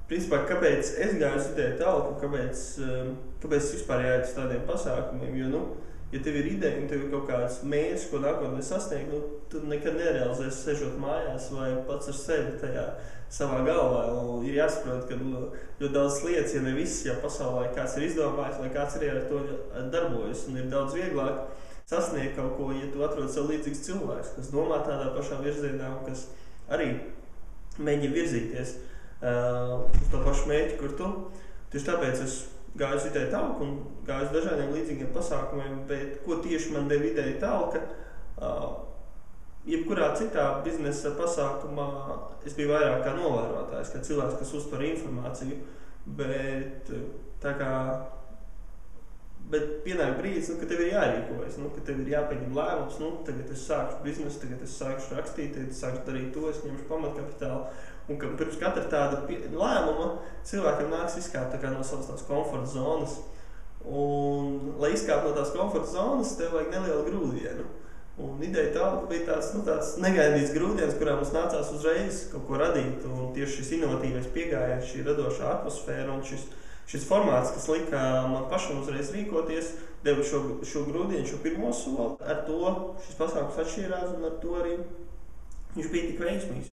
Principā, kāpēc es gāju uz ideju tālāk, kāpēc es vispār jāiet uz tādiem pasākumiem, jo, ja tev ir ideja un tev ir kaut kāds mērķis, ko nākotnē sasniegt, tu nekad nerealizēsi sežot mājās vai pats ar sevi tajā savā galvā. Un ir jāsaprot, ka ļoti daudz lietas, ja ne viss, ja pasaulē kāds ir izdomājis vai kāds arī ar to darbojas, un ir daudz vieglāk sasniegt kaut ko, ja tu atrod sev līdzīgs cilvēks, kas domā tādā pašā virzienā un kas arī mēģina virzīties uz to pašu mērķi, kur tu. Tieši tāpēc es gāju uz ideju tālāk un gāju uz dažādiem līdzīgiem pasākumiem, bet ko tieši man deva ideja tālāk, jebkurā citā biznesa pasākumā es biju vairāk kā novērotājs, kā cilvēks, kas uztver informāciju, bet pienāk brīdis, ka tev ir jārīkojas, ka tev ir jāpieņem lēmums, tagad es sākšu biznesu, tagad es sākšu rakstīt, tagad es sākšu darīt to, es ņemšu pamatkapitālu. Un ka pirms katra tāda lēmuma cilvēkam nāks izkāpt no savas tās komforta zonas. Un, lai izkāpt no tās komforta zonas, tev vajag nelielu grūdienu. Un ideja tālāk bija tāds negaidīts grūdienis, kurā mums nācās uzreiz kaut ko radīt. Un tieši šis inovatīvais pieejams, šī radošā atmosfēra un šis formāts, kas lika man pašam uzreiz rīkoties, deva šo grūdienu, šo pirmo soli. Ar to šis pasākums atšķīrās un ar to arī viņš bija tik veiksmīgs.